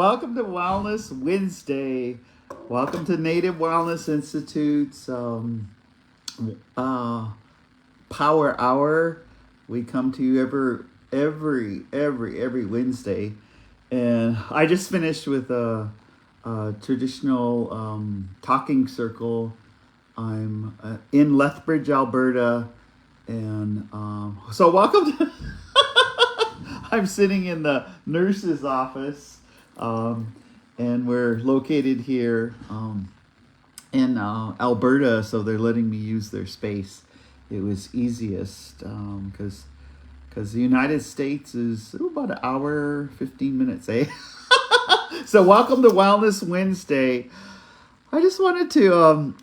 welcome to Wellness Wednesday. Welcome to Native Wellness Institute's Power Hour. We come to you every Wednesday, and I just finished with a traditional talking circle. I'm in Lethbridge, Alberta, and so welcome to. I'm sitting in the nurse's office, and we're located here in Alberta, so they're letting me use their space. It was easiest because the United States is about an hour, 15 minutes, eh? So welcome to Wellness Wednesday. I just wanted to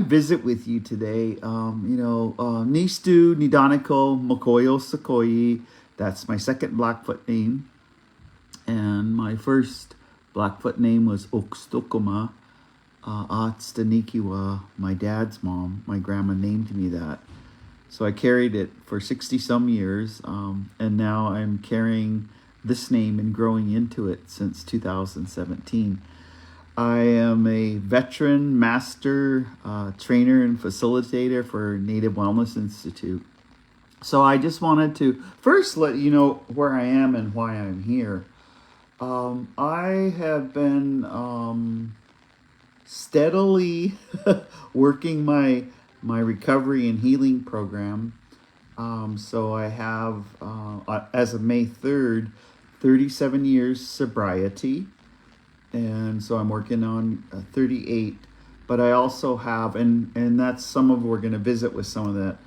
visit with you today. Nistu Nidaniko Mokoyo Sekoyi. That's my second Blackfoot name. And my first Blackfoot name was Okstokoma Atstanikiwa. My dad's mom, my grandma, named me that. So I carried it for 60 some years. And now I'm carrying this name and growing into it since 2017. I am a veteran master trainer and facilitator for Native Wellness Institute. So I just wanted to first let you know where I am and why I'm here. I have been steadily working my recovery and healing program. So I have, as of May 3rd, 37 years sobriety. And so I'm working on 38. But I also have, and that's some of, we're going to visit with some of that.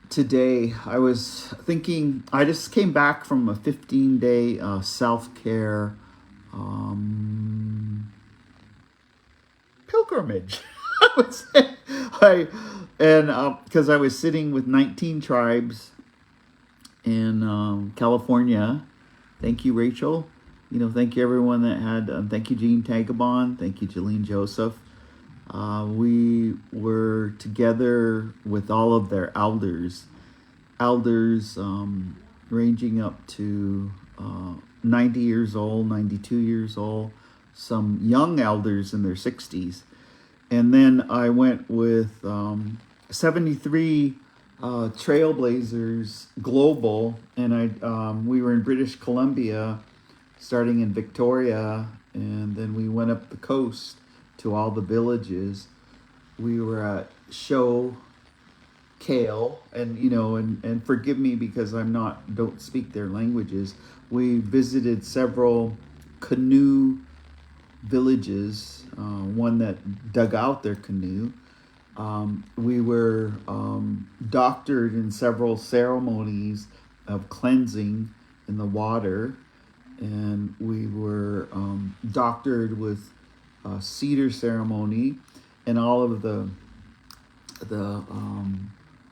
Today, I was thinking, I just came back from a 15-day self-care pilgrimage, I would say. Because I was sitting with 19 tribes in California. Thank you, Rachel. Thank you everyone that had, thank you, Jean Tagabon. Thank you, Jolene Joseph. We were together with all of their elders ranging up to 90 years old, 92 years old, some young elders in their 60s. And then I went with 73 trailblazers global, and we were in British Columbia, starting in Victoria, and then we went up the coast to all the villages. We were at Show Kale, and forgive me because don't speak their languages. We visited several canoe villages, one that dug out their canoe. We were doctored in several ceremonies of cleansing in the water, and we were doctored with cedar ceremony and all of the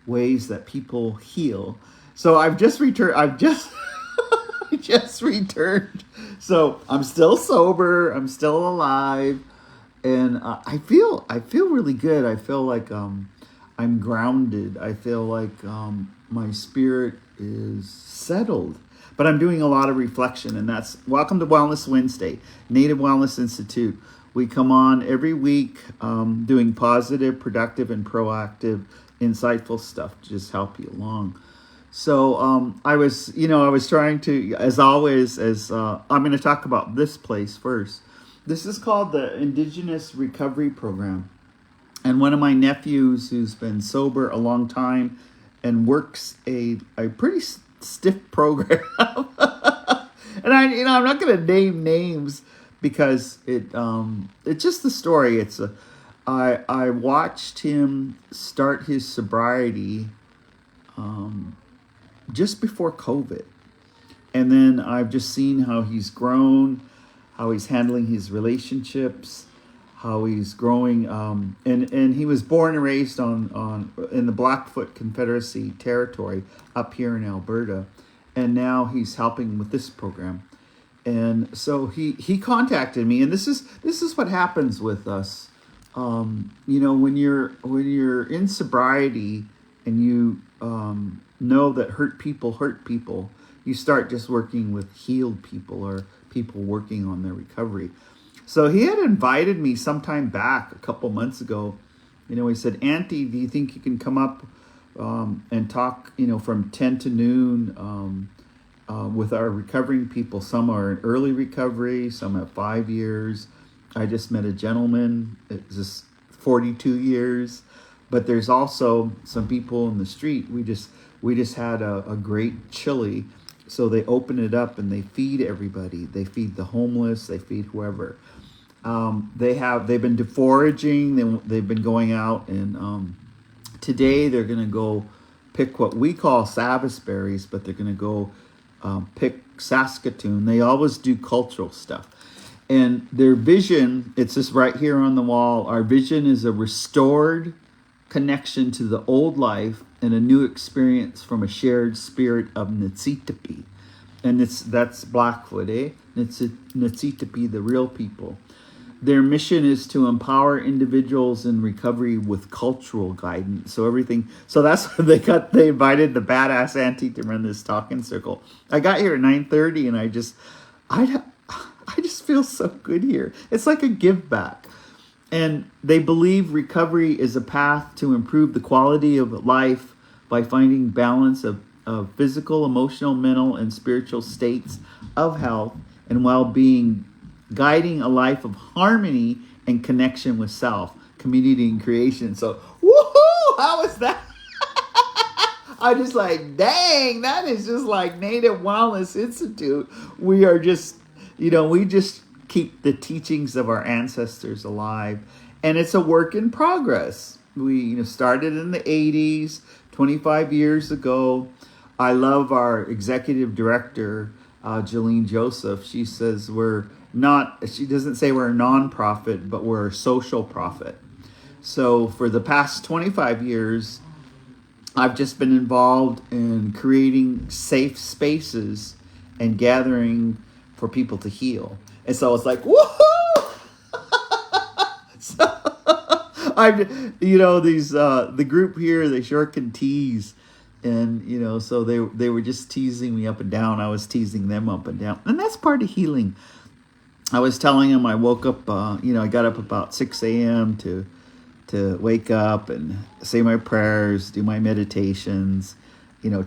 ways that people heal. So I've just returned. I just returned. So I'm still sober. I'm still alive, and I feel really good. I feel like I'm grounded. I feel like my spirit is settled. But I'm doing a lot of reflection, and that's welcome to Wellness Wednesday, Native Wellness Institute. We come on every week doing positive, productive, and proactive, insightful stuff to just help you along. So I was trying to, as always, I'm going to talk about this place first. This is called the Indigenous Recovery Program. And one of my nephews who's been sober a long time and works a pretty stiff program. And I'm not going to name names, because it's just the story. I watched him start his sobriety just before COVID, and then I've just seen how he's grown, how he's handling his relationships, how he's growing. And he was born and raised in the Blackfoot Confederacy territory up here in Alberta, and now he's helping with this program. And so he contacted me, and this is what happens with us. When you're in sobriety and you know that hurt people, you start just working with healed people or people working on their recovery. So he had invited me sometime back a couple months ago. He said, Auntie, do you think you can come up and talk, from 10 to noon with our recovering people? Some are in early recovery, some have 5 years. I just met a gentleman, it's just 42 years. But there's also some people in the street. We just had a great chili. So they open it up and they feed everybody. They feed the homeless, they feed whoever. They've been foraging. They've been going out, and today they're going to go pick what we call Sabbath berries, but they're going to go pick Saskatoon. They always do cultural stuff. And their vision, it's just right here on the wall. Our vision is a restored connection to the old life and a new experience from a shared spirit of Nitsitapi. And that's Blackfoot, eh? Nitsitapi, the real people. Their mission is to empower individuals in recovery with cultural guidance. So that's why they invited the badass auntie to run this talking circle. I got here at 9:30 and I just feel so good here. It's like a give back. And they believe recovery is a path to improve the quality of life by finding balance of physical, emotional, mental, and spiritual states of health and well-being, guiding a life of harmony and connection with self, community, and creation. So, woohoo! How was that? I'm just like, dang, that is just like Native Wellness Institute. We are just, we just keep the teachings of our ancestors alive. And it's a work in progress. We started in the 80s, 25 years ago. I love our executive director, Jolene Joseph. She says she doesn't say we're a nonprofit, but we're a social profit. So for the past 25 years, I've just been involved in creating safe spaces and gathering for people to heal. And so it's like, woohoo! So the group here, they sure can tease. And, so they were just teasing me up and down. I was teasing them up and down. And that's part of healing. I was telling them I woke up, I got up about 6 a.m. to wake up and say my prayers, do my meditations,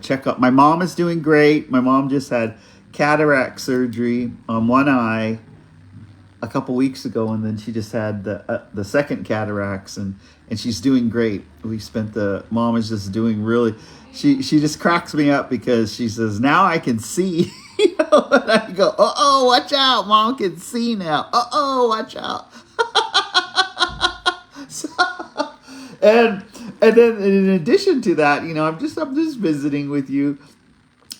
check up. My mom is doing great. My mom just had cataract surgery on one eye a couple weeks ago, and then she just had the second cataracts, and she's doing great. Mom is just doing really, she just cracks me up because she says, now I can see. And I go, uh-oh, watch out, Mom can see now. Uh-oh, watch out. And then in addition to that, I'm just visiting with you.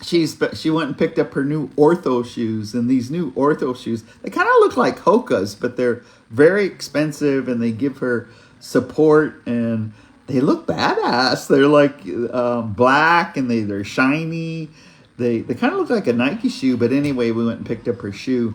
She went and picked up her new ortho shoes, and these new ortho shoes, they kind of look like Hoka's, but they're very expensive, and they give her support, and they look badass. They're like black, and they're shiny. They kind of look like a Nike shoe, but anyway, we went and picked up her shoe,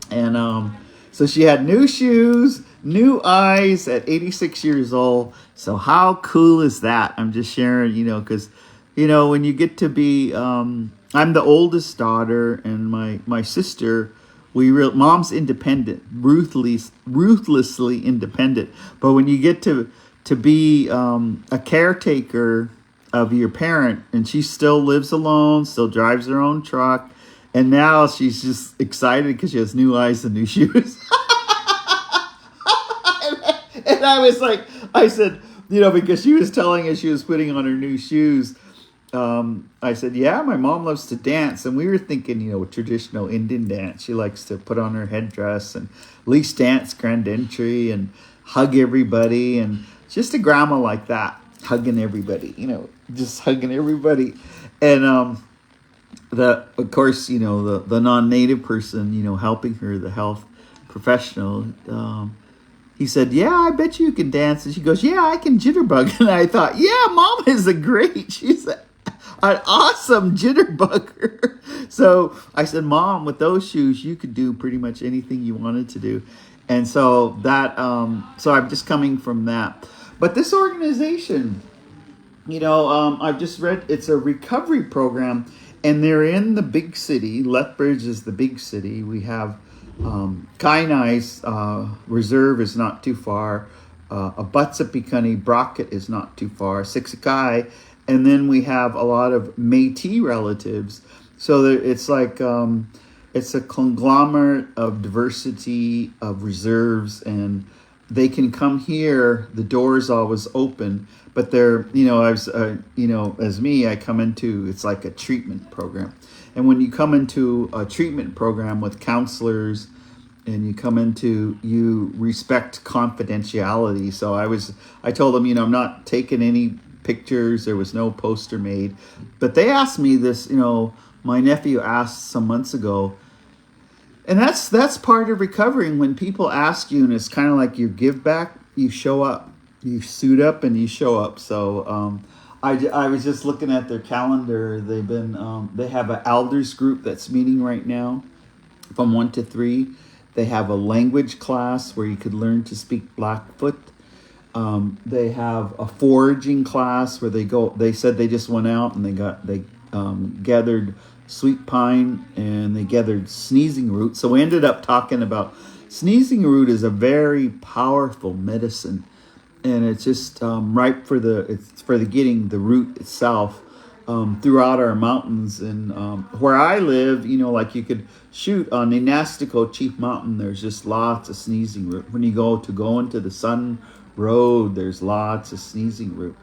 and so she had new shoes, new eyes at 86 years old. So how cool is that? I'm just sharing, because when you get to be, I'm the oldest daughter, and my sister, mom's independent, ruthlessly independent. But when you get to be a caretaker of your parent, and she still lives alone, still drives her own truck, and now she's just excited because she has new eyes and new shoes. And I said, because she was telling us she was putting on her new shoes. I said, yeah, my mom loves to dance. And we were thinking, traditional Indian dance. She likes to put on her headdress and at least dance grand entry and hug everybody. And just a grandma like that, hugging everybody, just hugging everybody. And of course, the non-native person, helping her, the health professional, he said, yeah, I bet you can dance. And she goes, yeah, I can jitterbug. And I thought, yeah, Mom is she's an awesome jitterbugger. So I said, Mom, with those shoes, you could do pretty much anything you wanted to do. And so so I'm just coming from that. But this organization, I've just read, it's a recovery program. and they're in the big city. Lethbridge is the big city. We have Kainai's reserve is not too far. Abatsapikani Brockett is not too far. Sixikai, and then we have a lot of Métis relatives. So it's like it's a conglomerate of diversity of reserves, and they can come here. The door is always open, but they're, I was, as me, I come into, it's like a treatment program. And when you come into a treatment program with counselors and you respect confidentiality. So I told them, I'm not taking any pictures. There was no poster made, but they asked me this, my nephew asked some months ago, and that's part of recovering. When people ask you, and it's kind of like you give back, you show up, you suit up, and you show up. So I was just looking at their calendar. They have an elders group that's meeting right now from 1 to 3. They have a language class where you could learn to speak Blackfoot. They have a foraging class where they said they just went out and they gathered sweet pine and they gathered sneezing root. So we ended up talking about sneezing root is a very powerful medicine, and it's just ripe for the getting the root itself throughout our mountains. And where I live, like you could shoot on Inastico Chief Mountain, there's just lots of sneezing root. When you go into the Sun Road, there's lots of sneezing root.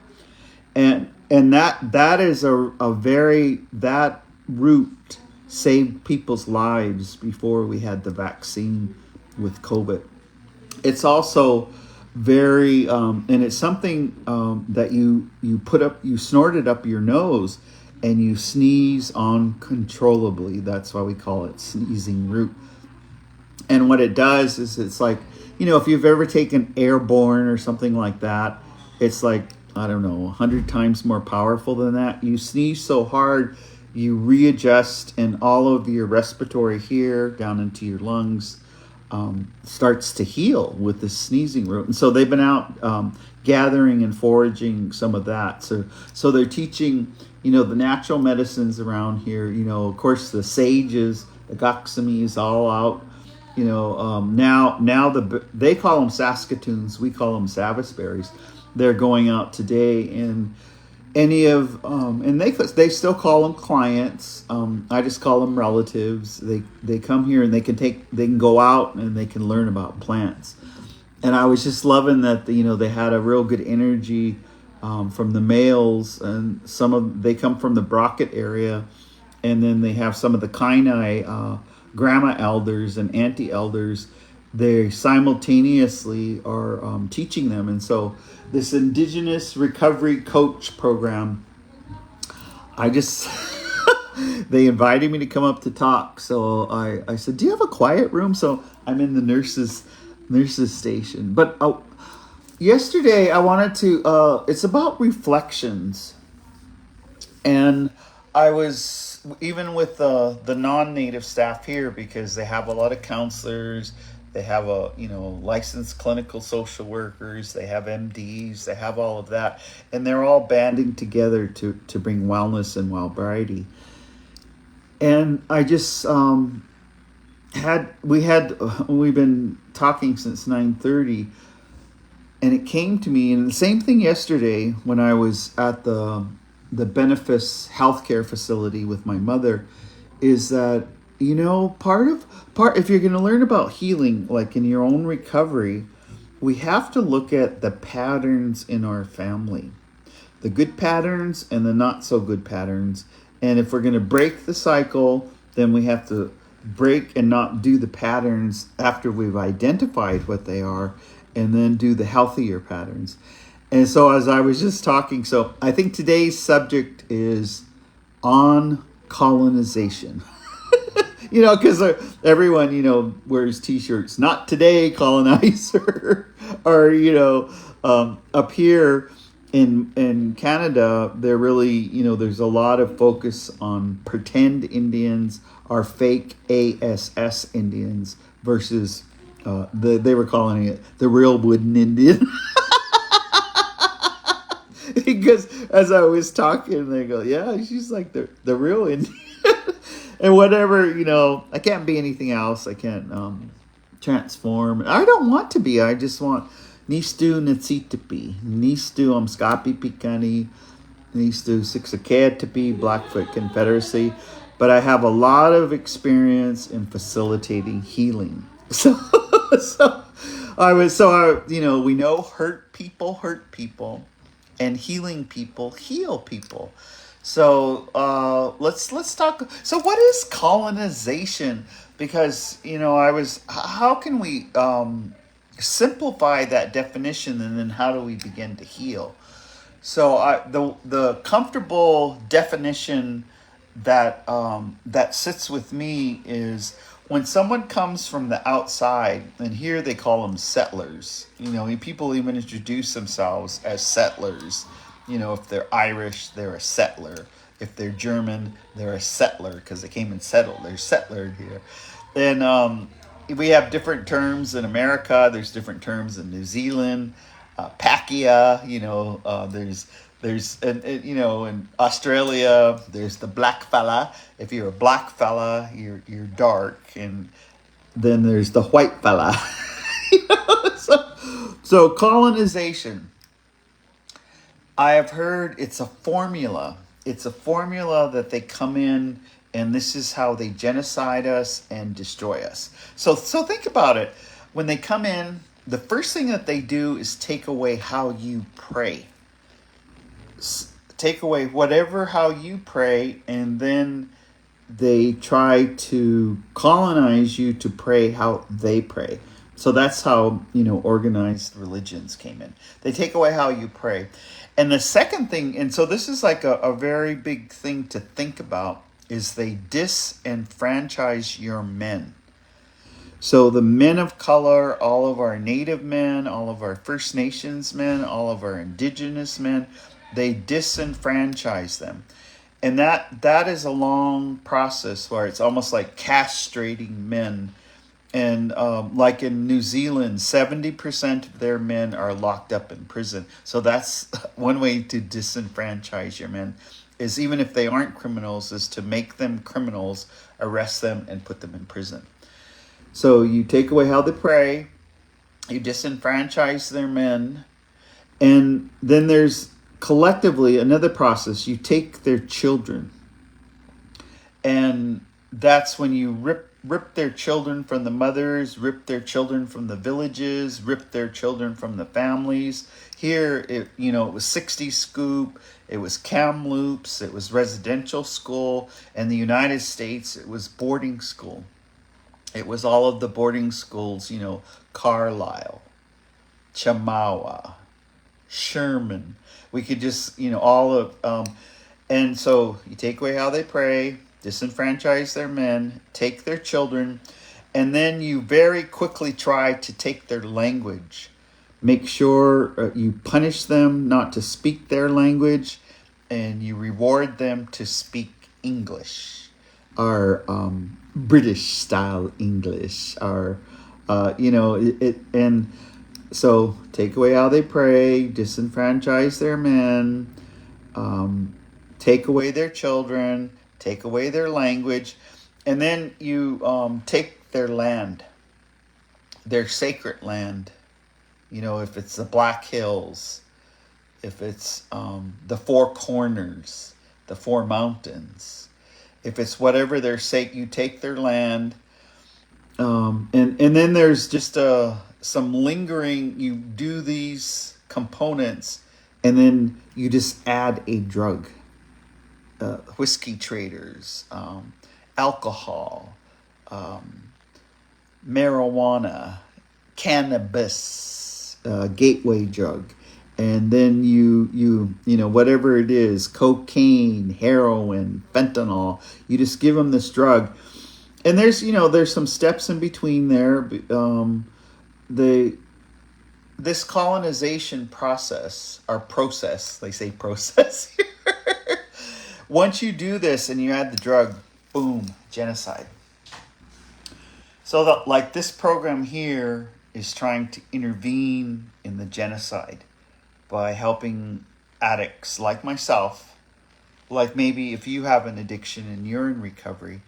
And that is that root saved people's lives before we had the vaccine with COVID. It's also very, and it's something that you snort it up your nose and you sneeze uncontrollably. That's why we call it sneezing root. And what it does is it's like, if you've ever taken airborne or something like that, it's like, I don't know, 100 times more powerful than that. You sneeze so hard, you readjust, and all of your respiratory here down into your lungs starts to heal with the sneezing root. And so they've been out gathering and foraging some of that. So they're teaching, the natural medicines around here. Of course, the sages, the goxamy is all out. Now they call them Saskatoons, we call them Savisberries. They're going out today, and and they still call them clients. I just call them relatives. They come here and they can go out and they can learn about plants. And I was just loving that they had a real good energy from the males, and they come from the Brockett area, and then they have some of the Kainai grandma elders and auntie elders. They simultaneously are teaching them. And so this Indigenous Recovery Coach program, they invited me to come up to talk. So I said, do you have a quiet room? So I'm in the nurses station. But yesterday I wanted to, it's about reflections. And I was, even with the non-native staff here, because they have a lot of counselors, they have licensed clinical social workers, they have MDs, they have all of that, and they're all banding together to bring wellness and well-variety. And I just we've been talking since 9:30, and it came to me, and the same thing yesterday when I was at the Benefice healthcare facility with my mother, is that part if you're going to learn about healing, like in your own recovery, we have to look at the patterns in our family, the good patterns and the not so good patterns. And if we're going to break the cycle, then we have to break and not do the patterns after we've identified what they are, and then do the healthier patterns. And so as I was just talking, so I think today's subject is on colonization. Because everyone, wears T-shirts, not today, colonizer. Or, up here in Canada, they're really, there's a lot of focus on pretend Indians or fake ASS Indians versus, they were calling it the real wooden Indian. Because as I was talking, they go, yeah, she's like the real Indian. And whatever, I can't be anything else. I can't transform. I don't want to be. I just want nistu natsitapi. Nistu amskapi pikani. Nistu siksaketapi, Blackfoot Confederacy. But I have a lot of experience in facilitating healing. So we know hurt people, and healing people heal people. So let's talk. So what is colonization? Because how can we simplify that definition, and then how do we begin to heal? So the comfortable definition that sits with me is when someone comes from the outside, and here they call them settlers. People even introduce themselves as settlers. If they're Irish, they're a settler. If they're German, they're a settler because they came and settled. They're settler here. And we have different terms in America. There's different terms in New Zealand. Pakia, there's in Australia, there's the black fella. If you're a black fella, you're dark, and then there's the white fella. So colonization, I have heard it's a formula. It's a formula that they come in, and this is how they genocide us and destroy us. So think about it. When they come in, the first thing that they do is take away how you pray. Take away how you pray, and then they try to colonize you to pray how they pray. So that's how, organized religions came in. They take away how you pray. And the second thing, and so this is like a very big thing to think about, is they disenfranchise your men. So the men of color, all of our Native men, all of our First Nations men, all of our Indigenous men, they disenfranchise them. And that is a long process where it's almost like castrating men. And like in New Zealand, 70% of their men are locked up in prison. So that's one way to disenfranchise your men, is even if they aren't criminals, is to make them criminals, arrest them, and put them in prison. So you take away how they pray, you disenfranchise their men, and then there's collectively another process. You take their children, and that's when you rip their children from the mothers, rip their children from the villages, rip their children from the families. Here, it was 60 Scoop, it was Kamloops, it was residential school. In the United States, it was boarding school. It was all of the boarding schools, Carlisle, Chamawa, Sherman. We could just, all of, and so you take away how they pray, disenfranchise their men, take their children, and then you very quickly try to take their language. Make sure you punish them not to speak their language, and you reward them to speak English, or British style English, or and so take away how they pray, disenfranchise their men, take away their children, take away their language, and then you take their land, their sacred land. If it's the Black Hills, if it's the Four Corners, the Four Mountains, if it's whatever their sake, you take their land, and then there's just some lingering. You do these components, and then you just add a drug. Whiskey traders, alcohol, marijuana, cannabis, gateway drug. And then you whatever it is, cocaine, heroin, fentanyl, you just give them this drug. And there's some steps in between there. This colonization process, or process, they say process here. Once you do this and you add the drug, boom, genocide. So this program here is trying to intervene in the genocide by helping addicts like myself like maybe if you have an addiction and you're in recovery,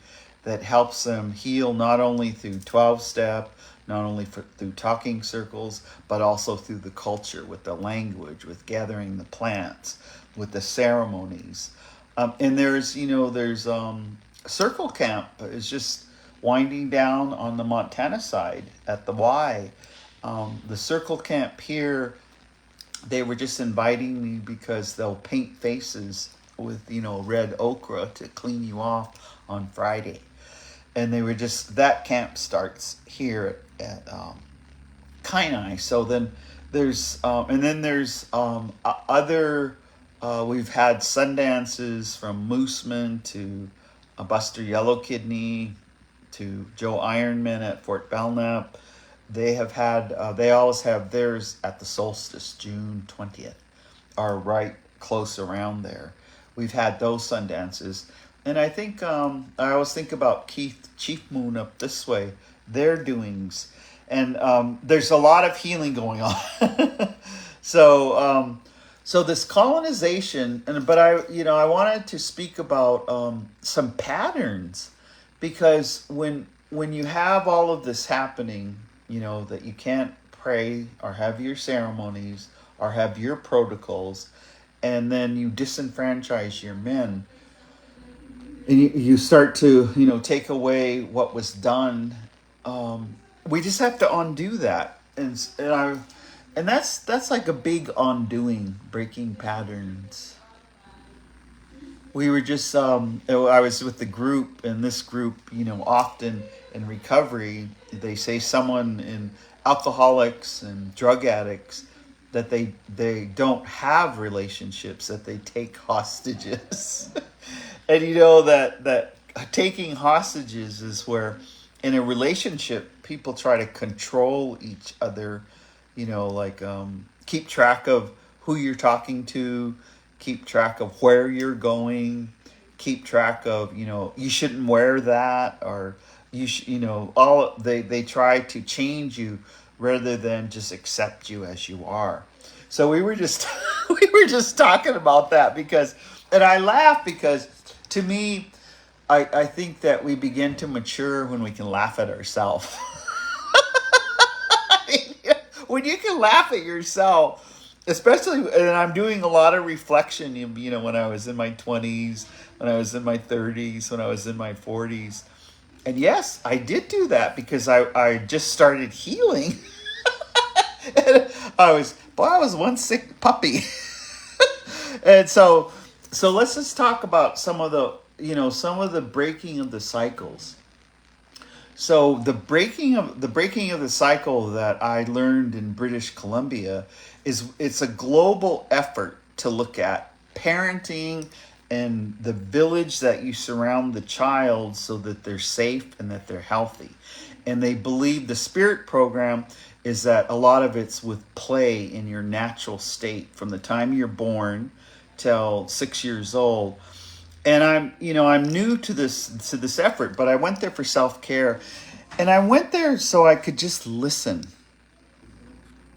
that helps them heal not only through 12 step, not only through talking circles, but also through the culture, with the language, with gathering the plants, with the ceremonies. And there's Circle Camp is just winding down on the Montana side at the Y. The Circle Camp here, they were just inviting me because they'll paint faces with red ochre to clean you off on Friday. And they were just, that camp starts here at Kainai. So then there's other, we've had sundances from Mooseman to Buster Yellow Kidney to Joe Ironman at Fort Belknap. They have had, they always have theirs at the solstice, June 20th, are right close around there. We've had those sundances. And I think, I always think about Chief Moon up this way, their doings. And there's a lot of healing going on. So this colonization, but I wanted to speak about some patterns, because when you have all of this happening, that you can't pray or have your ceremonies or have your protocols, and then you disenfranchise your men, and you start to take away what was done. We just have to undo that, and that's like a big undoing, breaking patterns. We were just I was with the group, and this group, often in recovery, they say someone in alcoholics and drug addicts, that they don't have relationships, that they take hostages. And that taking hostages is where in a relationship people try to control each other, keep track of who you're talking to, keep track of where you're going, keep track of, you shouldn't wear that, or all they try to change you rather than just accept you as you are. So we were just talking about that, and I laugh because to me, I think that we begin to mature when we can laugh at ourselves. When you can laugh at yourself, especially, and I'm doing a lot of reflection, when I was in my 20s, when I was in my 30s, when I was in my 40s. And yes, I did do that because I just started healing. And I was one sick puppy. And so let's just talk about some of the breaking of the cycles. So the breaking of the cycle that I learned in British Columbia it's a global effort to look at parenting and the village that you surround the child so that they're safe and that they're healthy. And they believe the spirit program is that a lot of it's with play in your natural state from the time you're born till 6 years old. And I'm new to this effort, but I went there for self-care, and I went there so I could just listen.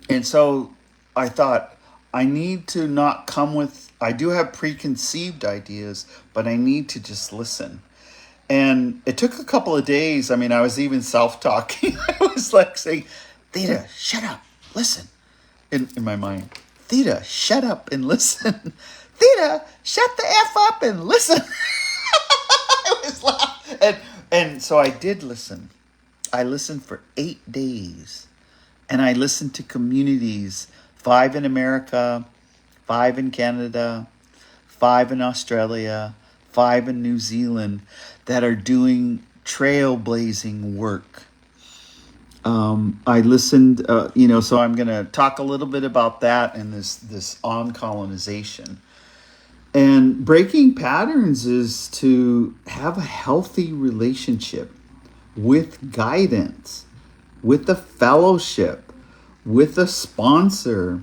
And so I thought, I need to not come with, I do have preconceived ideas, but I need to just listen. And it took a couple of days. I mean, I was even self-talking. I was like saying, Theta, shut up, listen. In my mind, Theta, shut up and listen. Theta, shut the F up and listen. I was laughing. And so I did listen. I listened for 8 days. And I listened to communities, 5 in America, 5 in Canada, 5 in Australia, 5 in New Zealand, that are doing trailblazing work. I listened, so I'm going to talk a little bit about that and this on colonization. And breaking patterns is to have a healthy relationship with guidance, with a fellowship, with a sponsor,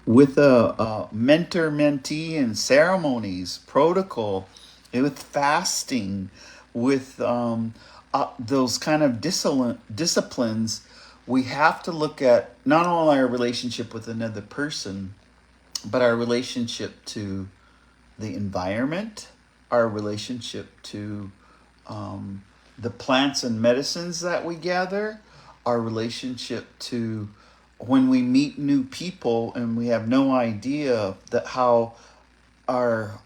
with a mentor-mentee and ceremonies, protocol, with fasting, with those kind of disciplines. We have to look at not only our relationship with another person, but our relationship to the environment, our relationship to the plants and medicines that we gather, our relationship to when we meet new people and we have no idea that how our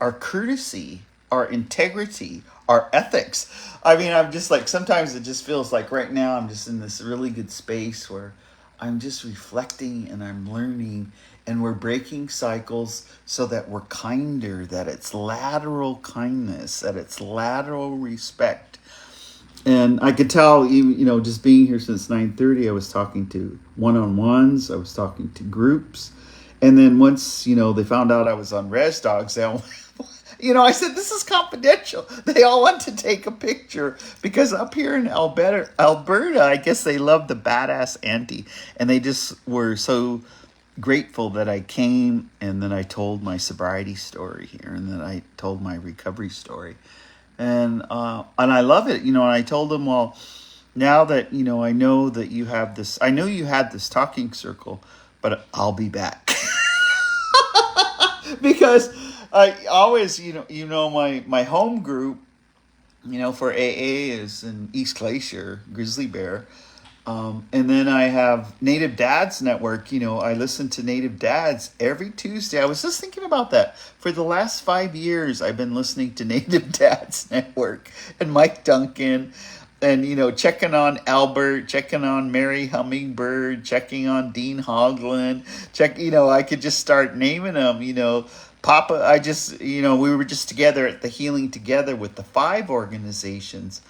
our courtesy, our integrity, our ethics. I mean, I'm just like, sometimes it just feels like right now I'm just in this really good space where I'm just reflecting and I'm learning and we're breaking cycles so that we're kinder, that it's lateral kindness, that it's lateral respect. And I could tell, just being here since 9:30, I was talking to one-on-ones, I was talking to groups. And then once, they found out I was on Res Dogs, they all, I said, this is confidential. They all want to take a picture because up here in Alberta, I guess they love the badass auntie. And they just were so grateful that I came, and then I told my sobriety story here, and then I told my recovery story. And I love it, and I told them, well, now that, I know that you have this, I know you had this talking circle, but I'll be back. Because I always, my home group, for AA is in East Glacier, Grizzly Bear. And then I have Native Dads Network. I listen to Native Dads every Tuesday. I was just thinking about that. For the last 5 years, I've been listening to Native Dads Network and Mike Duncan and, checking on Albert, checking on Mary Hummingbird, checking on Dean Hogland, I could just start naming them, Papa, we were just together at the Healing Together with the 5 organizations.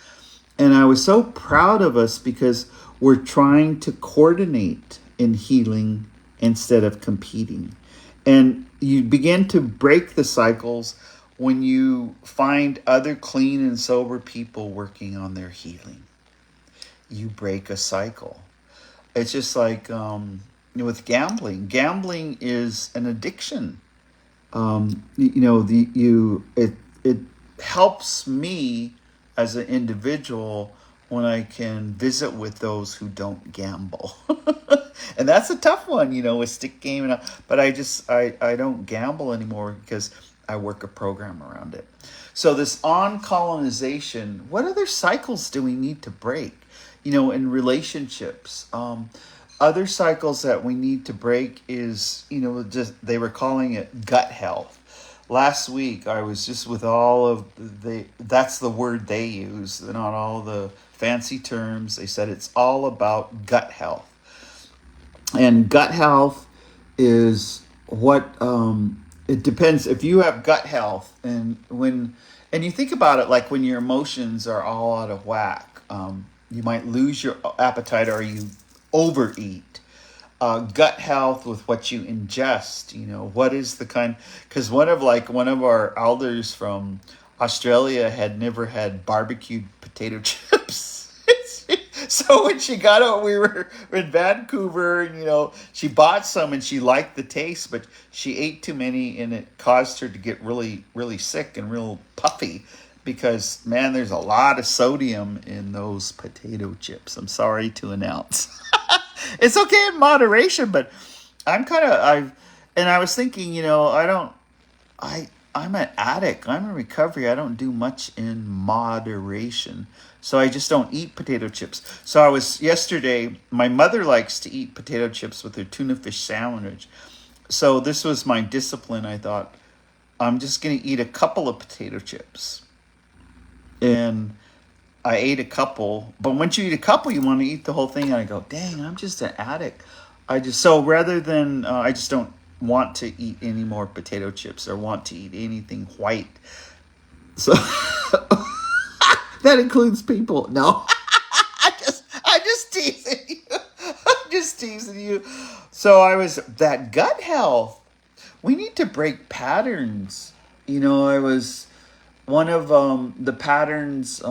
And I was so proud of us because we're trying to coordinate in healing instead of competing. And you begin to break the cycles when you find other clean and sober people working on their healing. You break a cycle. It's just like with gambling. Gambling is an addiction. It helps me as an individual when I can visit with those who don't gamble. And that's a tough one, with stick game. But I don't gamble anymore because I work a program around it. So this on-colonization, what other cycles do we need to break, in relationships? Other cycles that we need to break is, they were calling it gut health. Last week, I was just with all of that's the word they use, not all the fancy terms. They said it's all about gut health. And gut health is what, it depends. If you have gut health, and you think about it, like when your emotions are all out of whack, you might lose your appetite or you overeat. Gut health with what you ingest, what is the kind, because one of our elders from Australia had never had barbecued potato chips. So when she got out, we were in Vancouver, and she bought some and she liked the taste, but she ate too many and it caused her to get really, really sick and real puffy because, man, there's a lot of sodium in those potato chips. I'm sorry to announce. It's okay in moderation, but I was thinking, I'm an addict. I'm in recovery. I don't do much in moderation. So I just don't eat potato chips. So yesterday, my mother likes to eat potato chips with her tuna fish sandwich. So this was my discipline. I thought, I'm just going to eat a couple of potato chips. And I ate a couple, but once you eat a couple, you want to eat the whole thing. And I go, dang, I'm just an addict. So rather than, I just don't want to eat any more potato chips or want to eat anything white. So that includes people. No, I'm just teasing you. I'm just teasing you. So that gut health. We need to break patterns. One of the patterns,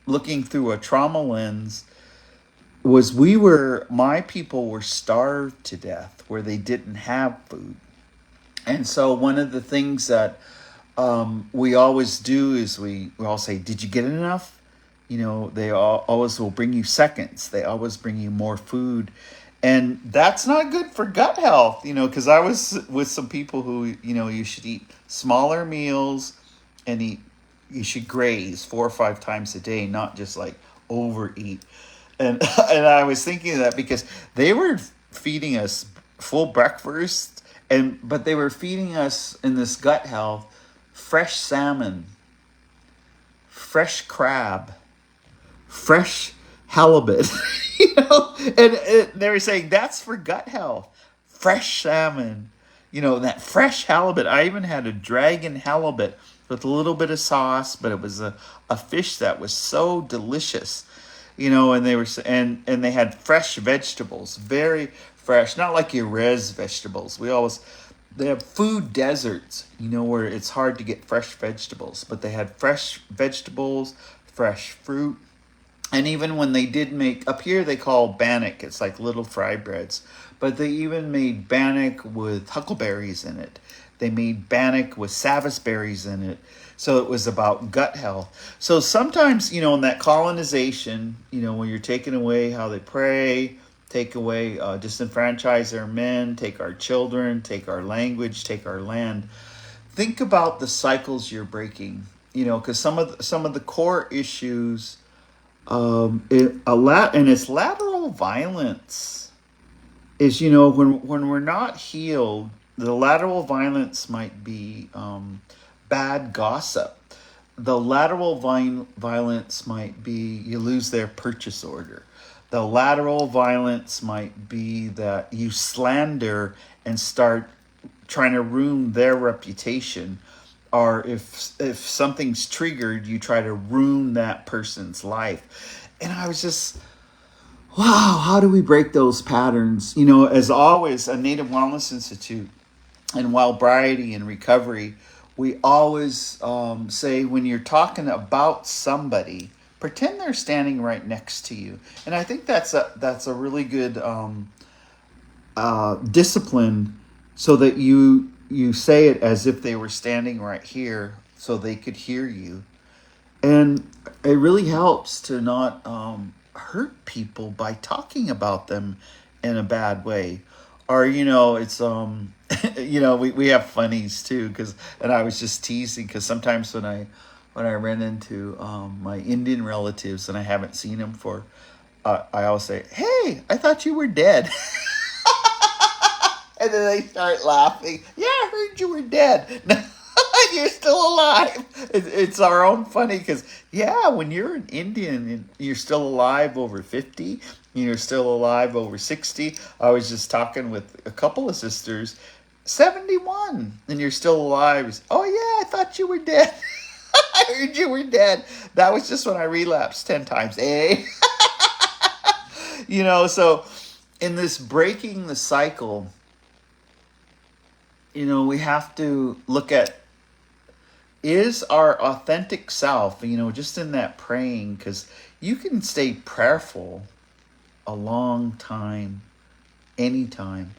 looking through a trauma lens, was my people were starved to death where they didn't have food. And so one of the things that we always do is we all say, did you get enough? They always will bring you seconds. They always bring you more food. And that's not good for gut health, because I was with some people who, you should eat smaller meals and you should graze 4 or 5 times a day, not just like overeat. And and I was thinking of that because they were feeding us full breakfast, but they were feeding us in this gut health fresh salmon, fresh crab, fresh halibut, and they were saying that's for gut health. Fresh salmon, that fresh halibut. I even had a dragon halibut with a little bit of sauce, but it was a fish that was so delicious, and and they had fresh vegetables, very fresh, not like your res vegetables. They have food deserts, where it's hard to get fresh vegetables, but they had fresh vegetables, fresh fruit. And even when they did make, up here they call bannock, it's like little fry breads, but they even made bannock with huckleberries in it. They made bannock with savas berries in it. So it was about gut health. So sometimes, in that colonization, when you're taking away how they pray, take away, disenfranchise our men, take our children, take our language, take our land, think about the cycles you're breaking, because some of the core issues, and it's lateral violence is, when we're not healed, the lateral violence might be bad gossip. The lateral violence might be you lose their purchase order. The lateral violence might be that you slander and start trying to ruin their reputation. Or if something's triggered, you try to ruin that person's life. And I was just, wow, how do we break those patterns? As always, a Native Wellness Institute and Wellbriety and recovery, we always say when you're talking about somebody, pretend they're standing right next to you. And I think that's a really good discipline, so that you say it as if they were standing right here so they could hear you. And it really helps to not hurt people by talking about them in a bad way. Or, it's, we have funnies too, and I was just teasing, because sometimes when I ran into my Indian relatives and I haven't seen them for, I always say, "Hey, I thought you were dead." And then they start laughing. "Yeah, I heard you were dead." You're still alive. It's our own funny, because, when you're an Indian and you're still alive over 50, you're still alive over 60. I was just talking with a couple of sisters, 71, and you're still alive. "Oh, yeah, I thought you were dead." I heard you were dead. That was just when I relapsed 10 times. So in this breaking the cycle, we have to look at, is our authentic self, just in that praying, because you can stay prayerful a long time, anytime.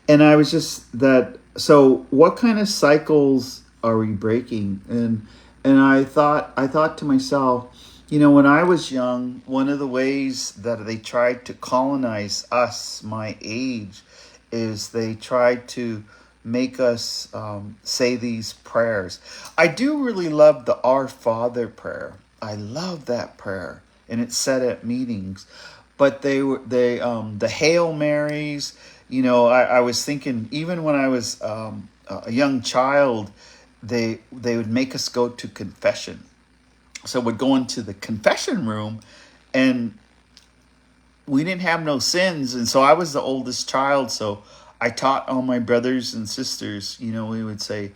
And I was just that, so what kind of cycles are we breaking? And I thought to myself, when I was young, one of the ways that they tried to colonize us, my age, is they tried to make us say these prayers. I do really love the Our Father prayer. I love that prayer, and it's said at meetings. But the Hail Marys. I was thinking, even when I was a young child, they would make us go to confession. So we'd go into the confession room, and we didn't have no sins, and so I was the oldest child, so I taught all my brothers and sisters, we would say,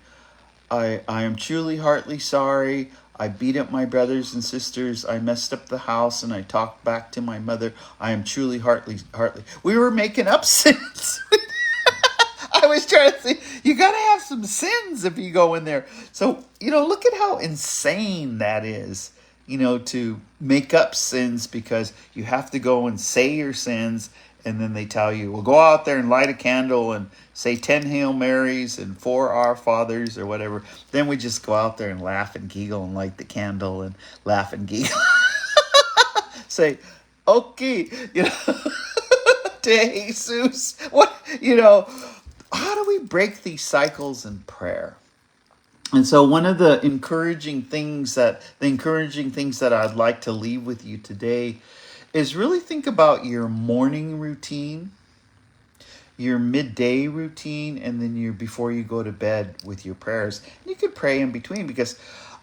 I am truly heartily sorry. I beat up my brothers and sisters. I messed up the house, and I talked back to my mother. I am truly heartily. We were making up sins. I was trying to say, you got to have some sins if you go in there. So, look at how insane that is, to make up sins, because you have to go and say your sins. And then they tell you, well, go out there and light a candle and say 10 Hail Marys and 4 Our Fathers or whatever. Then we just go out there and laugh and giggle and light the candle and laugh and giggle. Say, okay, to Jesus. How do we break these cycles in prayer? And so one of the encouraging things that I'd like to leave with you today is really think about your morning routine, your midday routine, and then your before you go to bed with your prayers. And you could pray in between, because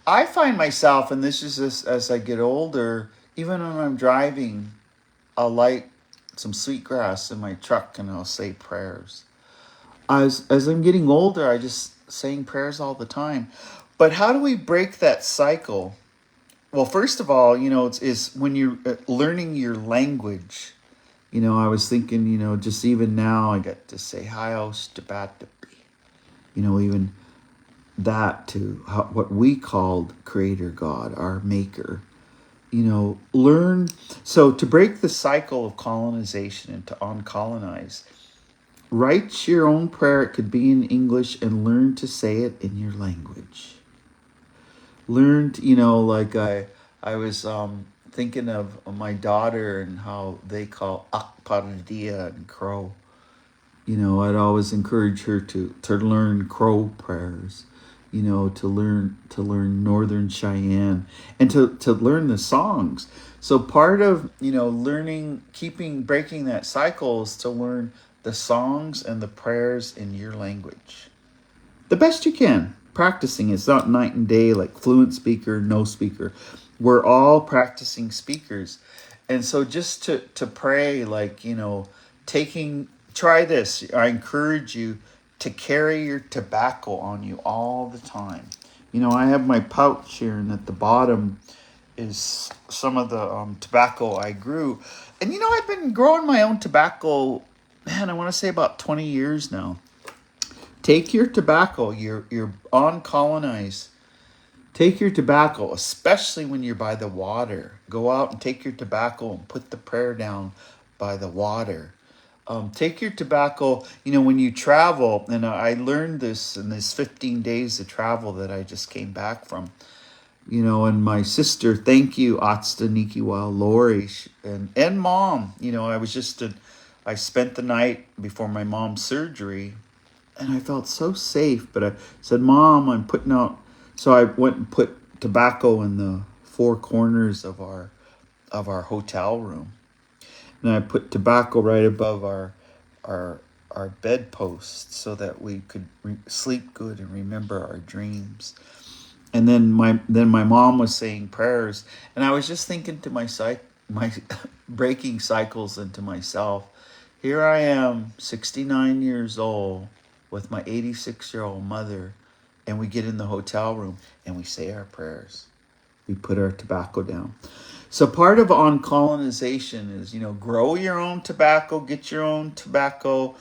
I find myself, and this is as I get older, even when I'm driving, I'll light some sweetgrass in my truck and I'll say prayers. As I'm getting older, I just saying prayers all the time. But how do we break that cycle? Well, first of all, it's when you're learning your language. I was thinking, just even now I get to say Hios Tabatapi. Even that to what we called Creator God, our Maker. Learn. So to break the cycle of colonization and to uncolonize, write your own prayer. It could be in English, and learn to say it in your language. Learn to, like I was thinking of my daughter and how they call Akparadia and Crow. I'd always encourage her to learn Crow prayers, to learn Northern Cheyenne, and to learn the songs. So part of, learning, breaking that cycle is to learn the songs and the prayers in your language. The best you can. Practicing. It's not night and day, like fluent speaker, no speaker. We're all practicing speakers. And so just to pray, try this. I encourage you to carry your tobacco on you all the time. I have my pouch here, and at the bottom is some of the tobacco I grew. And I've been growing my own tobacco, man, I want to say about 20 years now. Take your tobacco, you're on colonize. Take your tobacco, especially when you're by the water. Go out and take your tobacco and put the prayer down by the water. Take your tobacco, when you travel, and I learned this in this 15 days of travel that I just came back from. And my sister, thank you, Atsta Nikiwa Lori, and mom. I spent the night before my mom's surgery, and I felt so safe. But I said, Mom, I'm putting out. So I went and put tobacco in the four corners of our hotel room, and I put tobacco right above our bedpost so that we could sleep good and remember our dreams. And then my mom was saying prayers, and I was just thinking to my breaking cycles into myself. Here I am, 69 years old, with my 86-year-old mother, and we get in the hotel room and we say our prayers. We put our tobacco down. So part of on colonization is, grow your own tobacco, get your own tobacco,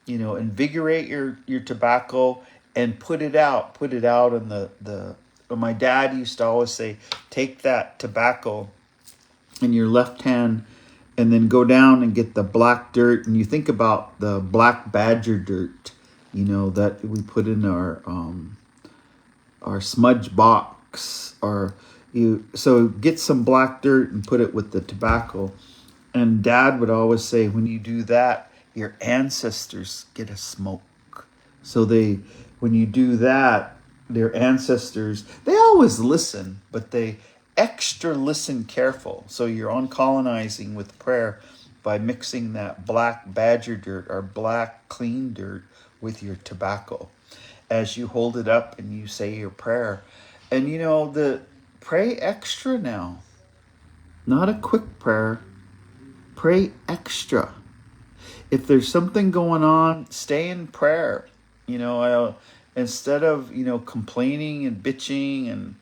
invigorate your tobacco and put it out. Put it out in the my dad used to always say, take that tobacco in your left hand and then go down and get the black dirt. And you think about the black badger dirt, that we put in our smudge box, so get some black dirt and put it with the tobacco. And Dad would always say, when you do that, your ancestors get a smoke. So when you do that, their ancestors, they always listen, but they extra listen careful. So you're on colonizing with prayer by mixing that black badger dirt or black clean dirt with your tobacco as you hold it up and you say your prayer. And pray extra now. Not a quick prayer. Pray extra. If there's something going on, stay in prayer. Instead of, complaining and bitching and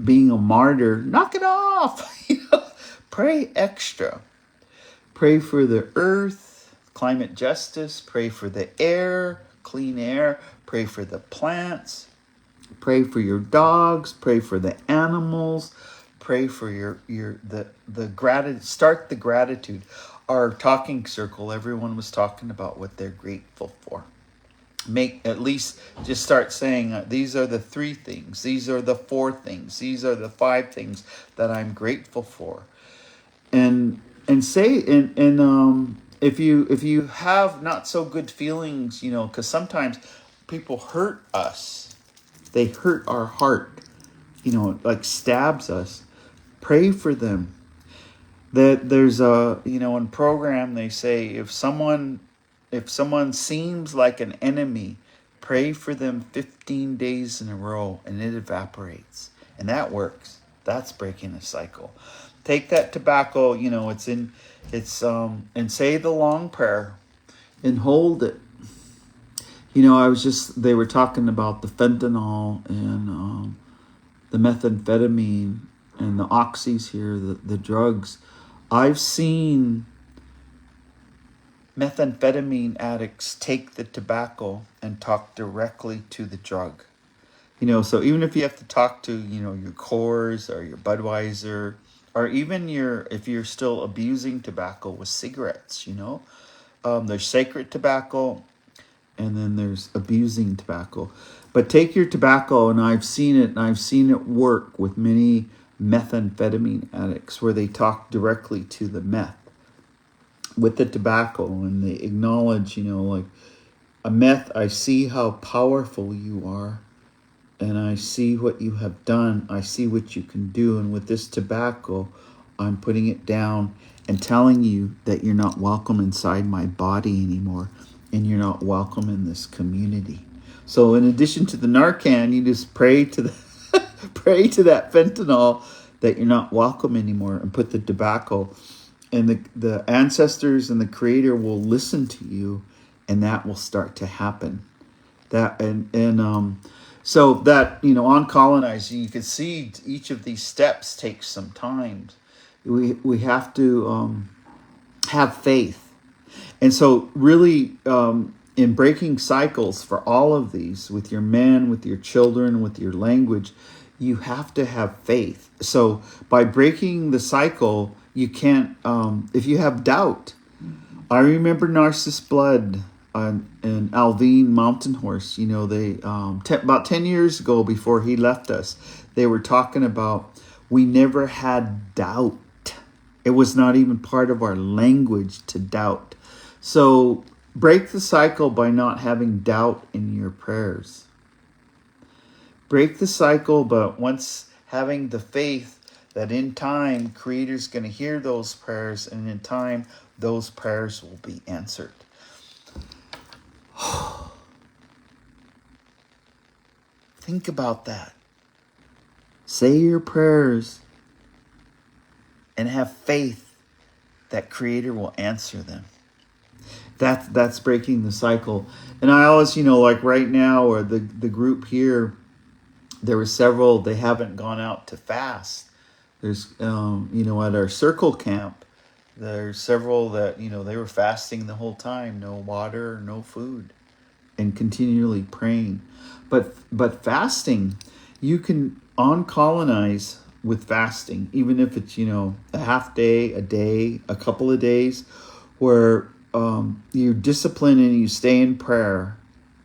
being a martyr, knock it off. Pray extra. Pray for the earth, climate justice. Pray for the air, clean air. Pray for the plants. Pray for your dogs. Pray for the animals. Pray for the gratitude. Start the gratitude. Our talking circle, everyone was talking about what they're grateful for. At least just start saying, these are the 3 things. These are the 4 things. These are the 5 things that I'm grateful for. And say, and if you have not so good feelings, because sometimes people hurt us, they hurt our heart, like stabs us. Pray for them. That there's in program they say if someone seems like an enemy, pray for them 15 days in a row and it evaporates. And that works. That's breaking a cycle. Take that tobacco, and say the long prayer and hold it. They were talking about the fentanyl and the methamphetamine and the oxys here, the drugs. I've seen methamphetamine addicts take the tobacco and talk directly to the drug. So even if you have to talk to, your Coors or your Budweiser, or even if you're still abusing tobacco with cigarettes, there's sacred tobacco and then there's abusing tobacco. But take your tobacco, and I've seen it work with many methamphetamine addicts where they talk directly to the meth with the tobacco, and they acknowledge, like a meth, I see how powerful you are, and I see what you have done. I see what you can do. And with this tobacco, I'm putting it down and telling you that you're not welcome inside my body anymore, and you're not welcome in this community. So in addition to the Narcan, you just pray to the pray to that fentanyl that you're not welcome anymore, and put the tobacco, and the ancestors and the Creator will listen to you, and that will start to happen. So that, on colonizing, you can see each of these steps takes some time. We have to have faith. And so really, in breaking cycles for all of these, with your men, with your children, with your language, you have to have faith. So by breaking the cycle, you can't, if you have doubt. I remember Narcissus Blood and Alvin Mountain Horse, they about 10 years ago, before he left us, they were talking about, we never had doubt. It was not even part of our language to doubt. So break the cycle by not having doubt in your prayers. Break the cycle, but once having the faith that in time, Creator's going to hear those prayers, and in time, those prayers will be answered. Think about that. Say your prayers and have faith that Creator will answer them. That's breaking the cycle. And I always, like right now, or the group here, there were several, they haven't gone out to fast. There's, at our circle camp, there's several that, they were fasting the whole time, no water, no food, and continually praying. But fasting, you can on-colonize with fasting, even if it's, a half day, a day, a couple of days, where you're disciplined and you stay in prayer,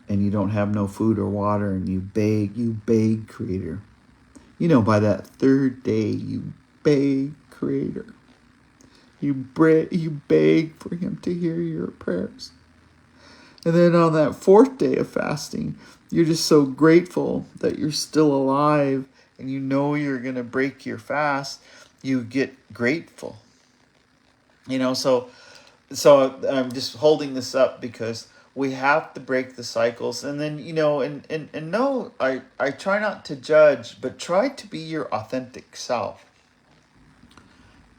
and you don't have no food or water, and you beg Creator. By that third day, you beg Creator. You beg for Him to hear your prayers. And then on that fourth day of fasting, you're just so grateful that you're still alive, and you're going to break your fast. You get grateful. So I'm just holding this up because we have to break the cycles. And then, and no, I try not to judge, but try to be your authentic self.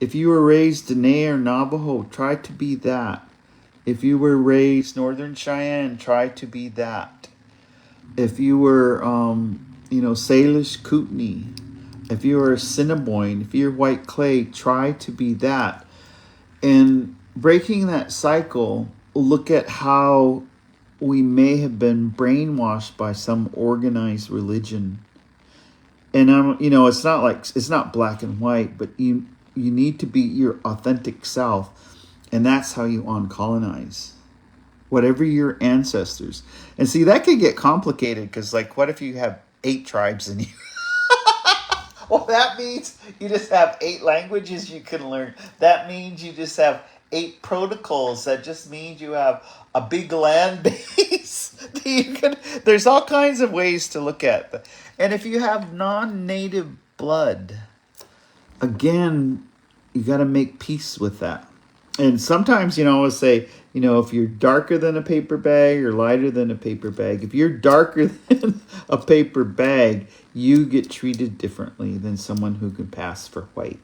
If you were raised Dene or Navajo, try to be that. If you were raised Northern Cheyenne, try to be that. If you were, Salish Kootenai, if you were Assiniboine, if you're White Clay, try to be that. And breaking that cycle, look at how we may have been brainwashed by some organized religion. And it's not black and white, but you need to be your authentic self, and that's how you on-colonize. Whatever your ancestors. And see, that could get complicated, because what if you have 8 tribes in you? Well, that means you just have 8 languages you can learn. That means you just have 8 protocols. That just means you have a big land base. There's all kinds of ways to look at that. And if you have non-native blood, again, you got to make peace with that. And sometimes, I'll say, if you're darker than a paper bag or lighter than a paper bag, if you're darker than a paper bag, you get treated differently than someone who can pass for white.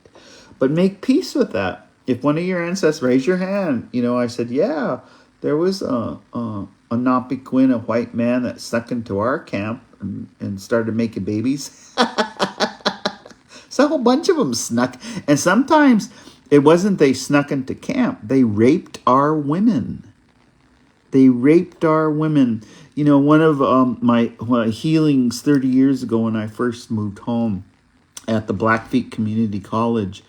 But make peace with that. If one of your ancestors, raise your hand. I said, yeah, there was a Napiquin, a white man that snuck into our camp and started making babies. So a whole bunch of them snuck. And sometimes it wasn't they snuck into camp. They raped our women. They raped our women. One of my healings 30 years ago when I first moved home at the Blackfeet Community College,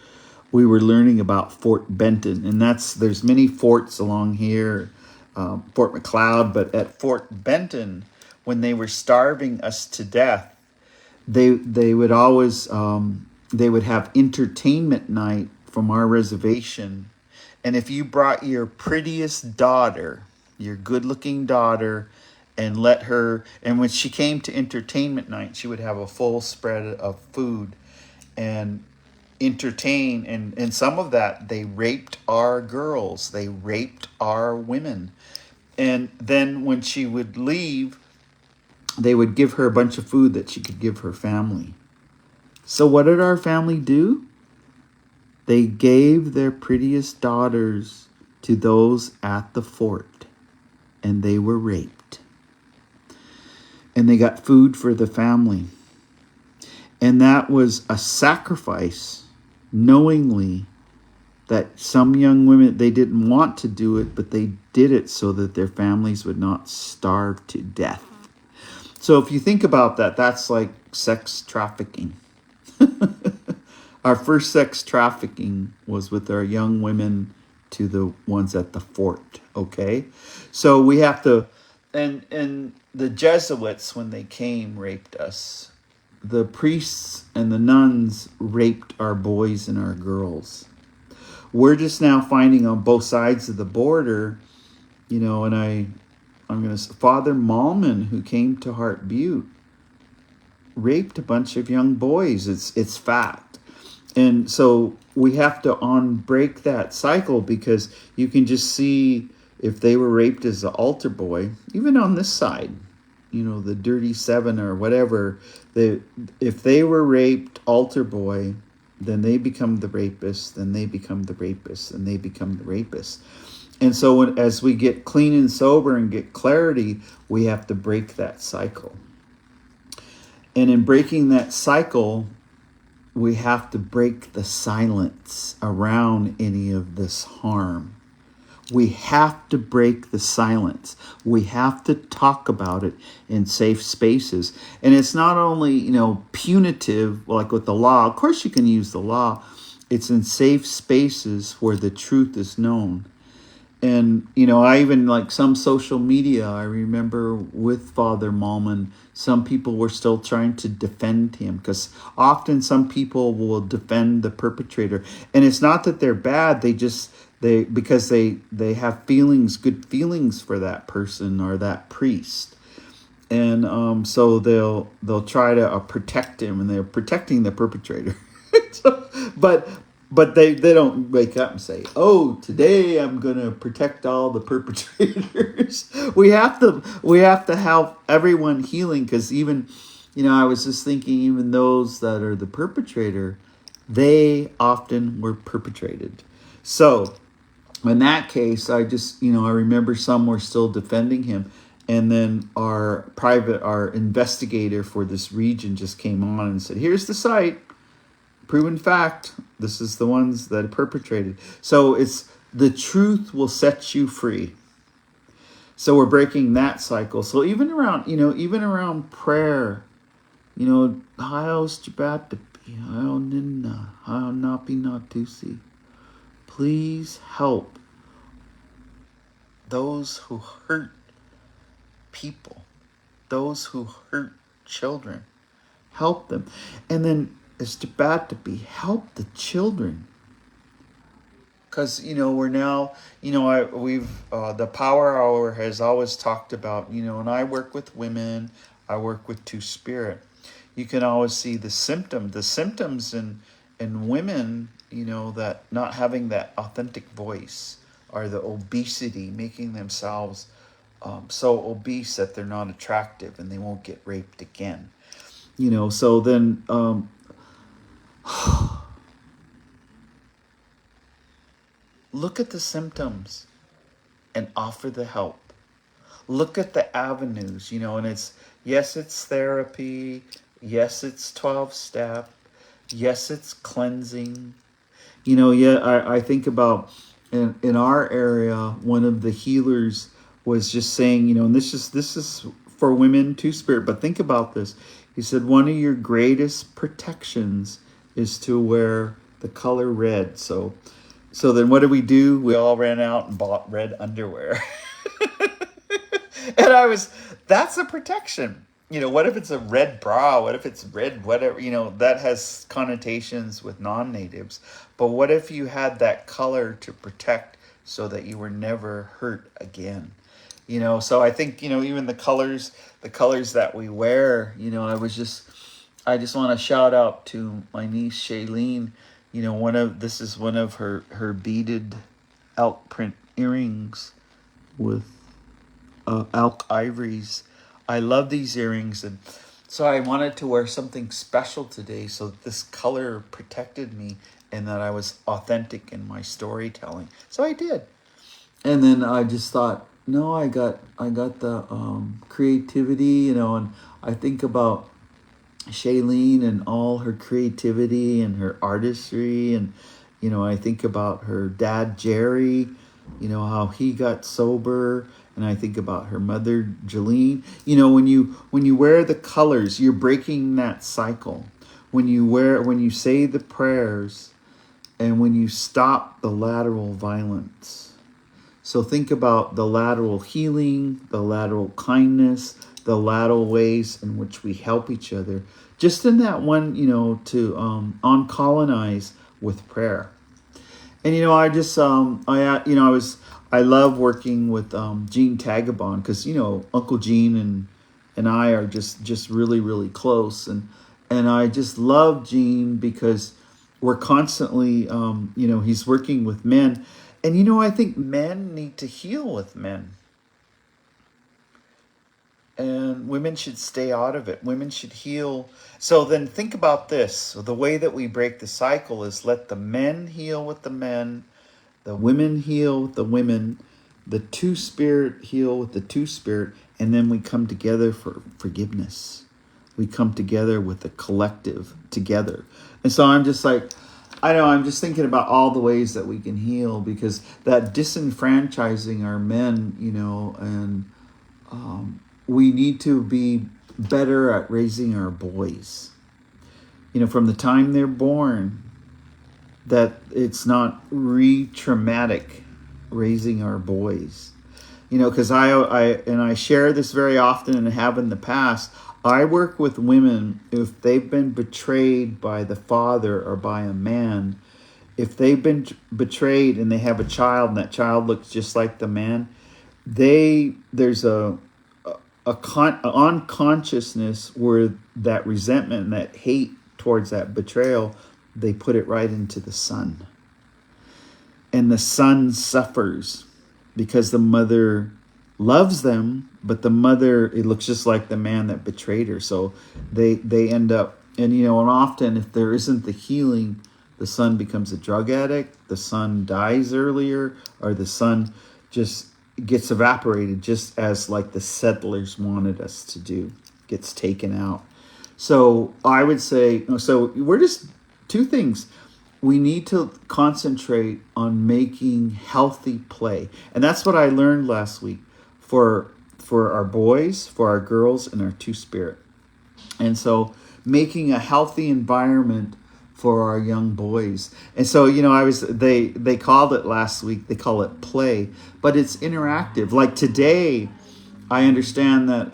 we were learning about Fort Benton. And there's many forts along here, Fort McLeod. But at Fort Benton, when they were starving us to death, they would always they would have entertainment night from our reservation. And if you brought your prettiest daughter, your good-looking daughter, and when she came to entertainment night, she would have a full spread of food and entertain. And some of that, they raped our girls. They raped our women. And then when she would leave, they would give her a bunch of food that she could give her family. So what did our family do? They gave their prettiest daughters to those at the fort, and they were raped. And they got food for the family. And that was a sacrifice, knowingly, that some young women, they didn't want to do it, but they did it so that their families would not starve to death. So if you think about that, that's like sex trafficking. Our first sex trafficking was with our young women to the ones at the fort, okay? So we have to, and the Jesuits, when they came, raped us. The priests and the nuns raped our boys and our girls. We're just now finding on both sides of the border, and I'm going to say, Father Malman, who came to Heart Butte, raped a bunch of young boys. It's fact. And so we have to break that cycle, because you can just see if they were raped as an altar boy, even on this side, the Dirty Seven or whatever, if they were raped altar boy, then they become the rapists, then they become the rapists, and they become the rapists. And so as we get clean and sober and get clarity, we have to break that cycle. And in breaking that cycle, we have to break the silence around any of this harm. We have to break the silence. We have to talk about it in safe spaces. And it's not only, punitive, like with the law. Of course you can use the law. It's in safe spaces where the truth is known. And, I even like some social media, I remember with Father Malman, some people were still trying to defend him, because often some people will defend the perpetrator. And it's not that they're bad. Because they have good feelings for that person or that priest. And so they'll try to protect him, and they're protecting the perpetrator. But they don't wake up and say, oh, today I'm going to protect all the perpetrators. We have to help everyone healing, because even, I was just thinking, even those that are the perpetrator, they often were perpetrated. So in that case, I just, I remember some were still defending him. And then our investigator for this region just came on and said, here's the site. Proven fact, this is the ones that are perpetrated. So it's the truth will set you free. So we're breaking that cycle. So even around prayer, Haos Jabatapi, Hao Ninna, Hao Napi Natusi. Please help those who hurt people, those who hurt children. Help them. And then it's about to be help the children. because we're now, we've the Power Hour has always talked about, and I work with women, I work with Two Spirit. You can always see the symptoms in women, that not having that authentic voice, or the obesity, making themselves so obese that they're not attractive and they won't get raped again. So then look at the symptoms and offer the help. Look at the avenues, and it's therapy, yes, it's 12 step, yes, it's cleansing. Yeah, I think about in our area, one of the healers was just saying, and this is for women Two Spirit, but think about this. He said one of your greatest protections is to wear the color red. So then what did we do? We all ran out and bought red underwear. And that's a protection. What if it's a red bra? What if it's red, whatever, that has connotations with non-natives. But what if you had that color to protect so that you were never hurt again? So I think, even the colors that we wear, I just want to shout out to my niece Shailene. This is one of her beaded elk print earrings with elk ivories. I love these earrings, and so I wanted to wear something special today, so this color protected me and that I was authentic in my storytelling. So I did. And then I just thought, no, I got the creativity, and I think about Shailene and all her creativity and her artistry, and I think about her dad Jerry, how he got sober, and I think about her mother Jolene. When you wear the colors, you're breaking that cycle. When you say the prayers, and when you stop the lateral violence. So think about the lateral healing, the lateral kindness, the lateral ways in which we help each other. Just in that one, to uncolonize with prayer. And I love working with Gene Tagabon, because Uncle Gene and I are just really, really close, and I just love Gene because we're constantly he's working with men, and I think men need to heal with men. And women should stay out of it. Women should heal. So then think about this. So the way that we break the cycle is let the men heal with the men, the women heal with the women, the Two Spirit heal with the Two Spirit, and then we come together for forgiveness. We come together with the collective together. And so I'm just like, I'm just thinking about all the ways that we can heal, because that disenfranchising our men, and we need to be better at raising our boys. From the time they're born, that it's not re-traumatic raising our boys. Because I share this very often and have in the past. I work with women, if they've been betrayed by the father or by a man, if they've been betrayed and they have a child and that child looks just like the man, there's a unconsciousness where that resentment and that hate towards that betrayal, they put it right into the son. And the son suffers because the mother loves them, but the mother, it looks just like the man that betrayed her. So they end up, and often if there isn't the healing, the son becomes a drug addict, the son dies earlier, or the son just gets evaporated, just as like the settlers wanted us to do, gets taken out. So I would say, so we're just two things. We need to concentrate on making healthy play. And that's what I learned last week for our boys, for our girls, and our Two Spirit. And so making a healthy environment for our young boys. And so, they called it last week, they call it play, but it's interactive. Like today, I understand that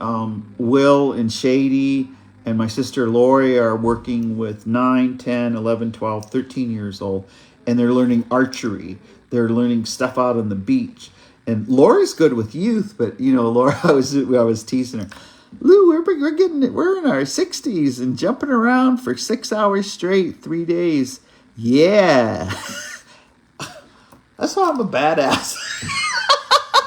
Will and Shady and my sister Lori are working with 9, 10, 11, 12, 13 years old. and they're learning archery. They're learning stuff out on the beach. And Laura's good with youth, but Laura, I was teasing her. Lou, we're in our 60s and jumping around for 6 hours straight, 3 days. Yeah. That's why I'm a badass.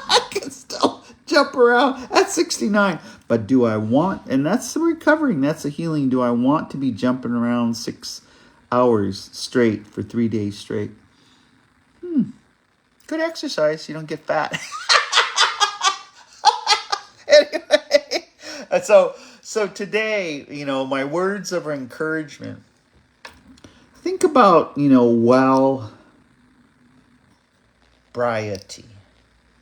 I can still jump around at 69. But do I want, and that's the recovering, that's the healing. Do I want to be jumping around 6 hours straight for 3 days straight? Good exercise. You don't get fat. Anyway, so today, my words of encouragement. Think about, well-briety.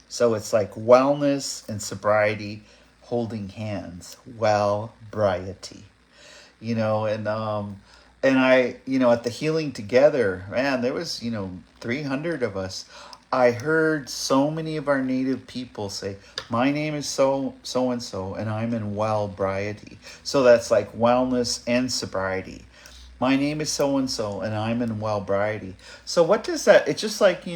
So it's like wellness and sobriety holding hands. Well-briety. And I, at the Healing Together, man, there was, 300 of us. I heard so many of our native people say, my name is so-and-so, and I'm in well-briety. So that's like wellness and sobriety. My name is so-and-so, and I'm in well-briety. So what does that, it's just like,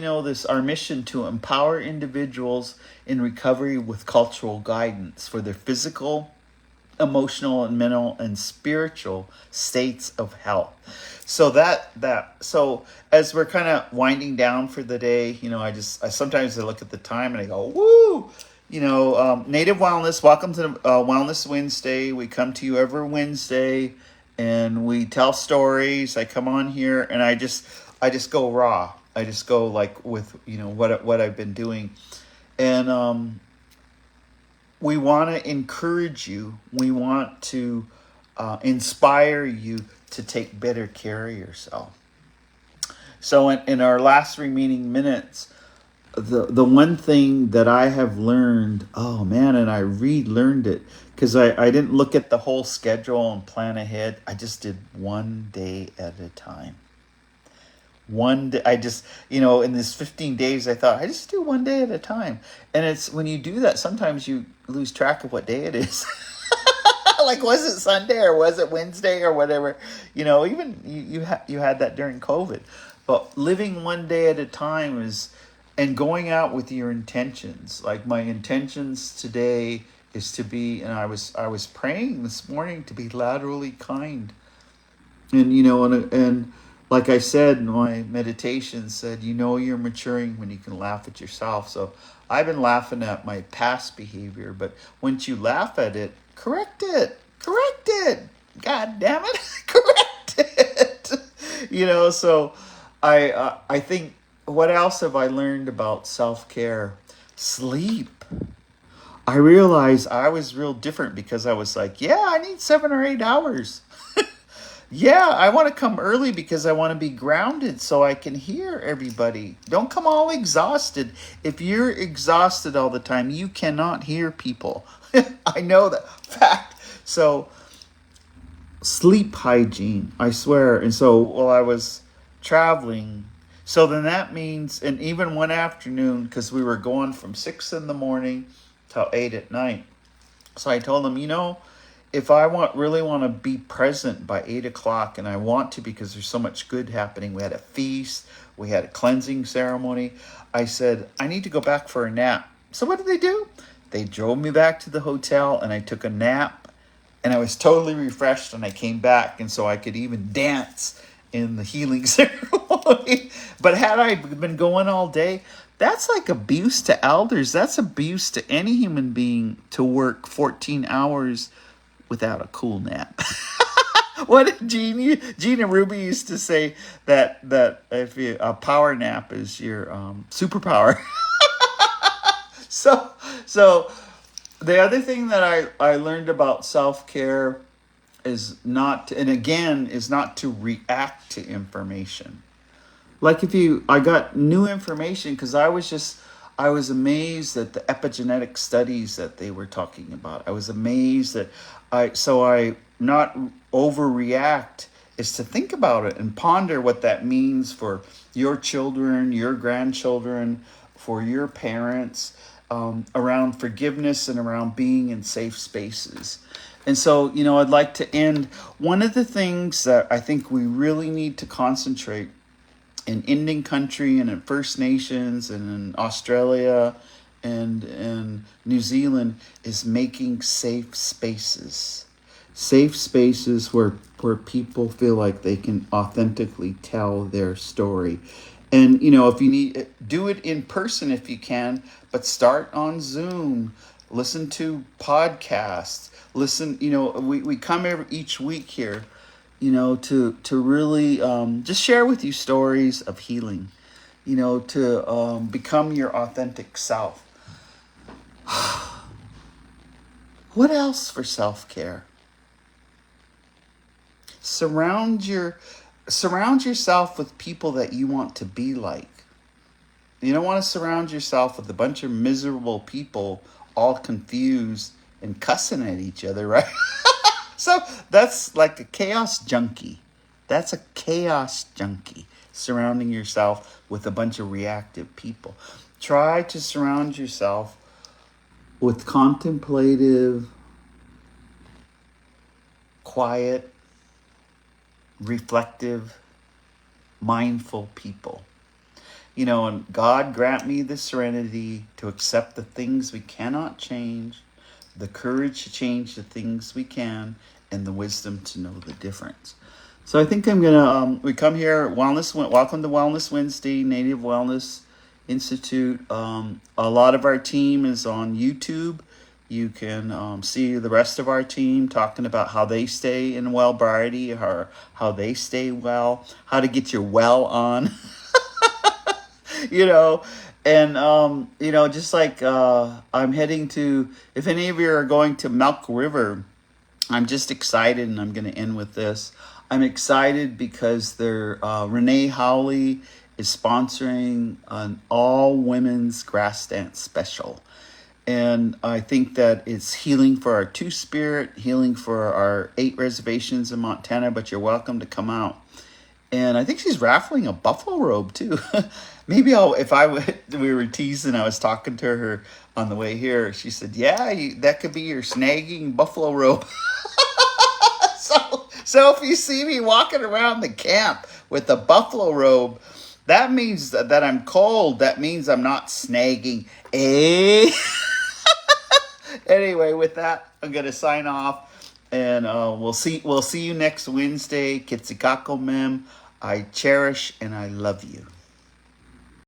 our mission to empower individuals in recovery with cultural guidance for their physical, emotional, and mental and spiritual states of health. So so as we're kind of winding down for the day, I sometimes look at the time and I go, woo, Native Wellness, welcome to Wellness Wednesday. We come to you every Wednesday and we tell stories. I come on here and I just go raw. I just go like with, what I've been doing. And, we want to encourage you. We want to inspire you to take better care of yourself. So in our last remaining minutes, the one thing that I have learned, oh man, and I relearned it because I didn't look at the whole schedule and plan ahead. I just did one day at a time. One day, I just, in this 15 days, I thought, I just do one day at a time. And it's when you do that, sometimes you lose track of what day it is. Like, was it Sunday or was it Wednesday or whatever? Even you had that during COVID. But living one day at a time and going out with your intentions. Like my intentions today is to be, and I was praying this morning to be laterally kind. And, and like I said, my meditation said, you're maturing when you can laugh at yourself. So I've been laughing at my past behavior, but once you laugh at it, correct it. God damn it. Correct it. So I think, what else have I learned about self-care? Sleep. I realized I was real different because I was like, yeah, I need 7 or 8 hours. Yeah, I want to come early because I want to be grounded so I can hear everybody. Don't come all exhausted. If you're exhausted all the time, you cannot hear people. I know that fact. So, sleep hygiene, I swear. And so, while I was traveling, so then that means, and even one afternoon, because we were going from 6 in the morning till 8 at night. So I told them, if I really want to be present by 8 o'clock, and I want to because there's so much good happening. We had a feast, we had a cleansing ceremony. I said, I need to go back for a nap. So what did they do? They drove me back to the hotel and I took a nap and I was totally refreshed and I came back. And so I could even dance in the healing ceremony. But had I been going all day, that's like abuse to elders. That's abuse to any human being to work 14 hours without a cool nap. What did Gina Ruby used to say that if a power nap is your superpower. So the other thing that I learned about self-care is not to react to information. Like I got new information because I was amazed at the epigenetic studies that they were talking about. I was amazed that I not overreact is to think about it and ponder what that means for your children, your grandchildren, for your parents, around forgiveness and around being in safe spaces. And so, I'd like to end. One of the things that I think we really need to concentrate in Indian country and in First Nations and in Australia and in New Zealand is making safe spaces where people feel like they can authentically tell their story. And if you need, do it in person if you can, but start on Zoom. Listen to podcasts. Listen, we come each week here, to really just share with you stories of healing, to become your authentic self. What else for self-care? Surround yourself with people that you want to be like. You don't want to surround yourself with a bunch of miserable people all confused and cussing at each other, right? So that's like a chaos junkie. That's a chaos junkie, surrounding yourself with a bunch of reactive people. Try to surround yourself with contemplative, quiet, reflective, mindful people. And God grant me the serenity to accept the things we cannot change, the courage to change the things we can, and the wisdom to know the difference. So I think I'm gonna. We come here, welcome to Wellness Wednesday, Native Wellness Institute. A lot of our team is on YouTube. You can see the rest of our team talking about how they stay in well-variety, or how they stay well, how to get your well on. And just like I'm heading to, if any of you are going to Milk River, I'm just excited, and I'm going to end with this. I'm excited because Renee Howley is sponsoring an all women's grass dance special. And I think that it's healing for our Two-Spirit, healing for our 8 reservations in Montana, but you're welcome to come out. And I think she's raffling a buffalo robe too. Maybe we were teasing, I was talking to her on the way here. She said, yeah, that could be your snagging buffalo robe. So if you see me walking around the camp with a buffalo robe, that means that I'm cold. That means I'm not snagging. Anyway, with that, I'm going to sign off. And we'll see you next Wednesday. Kitsikako Mem. I cherish and I love you.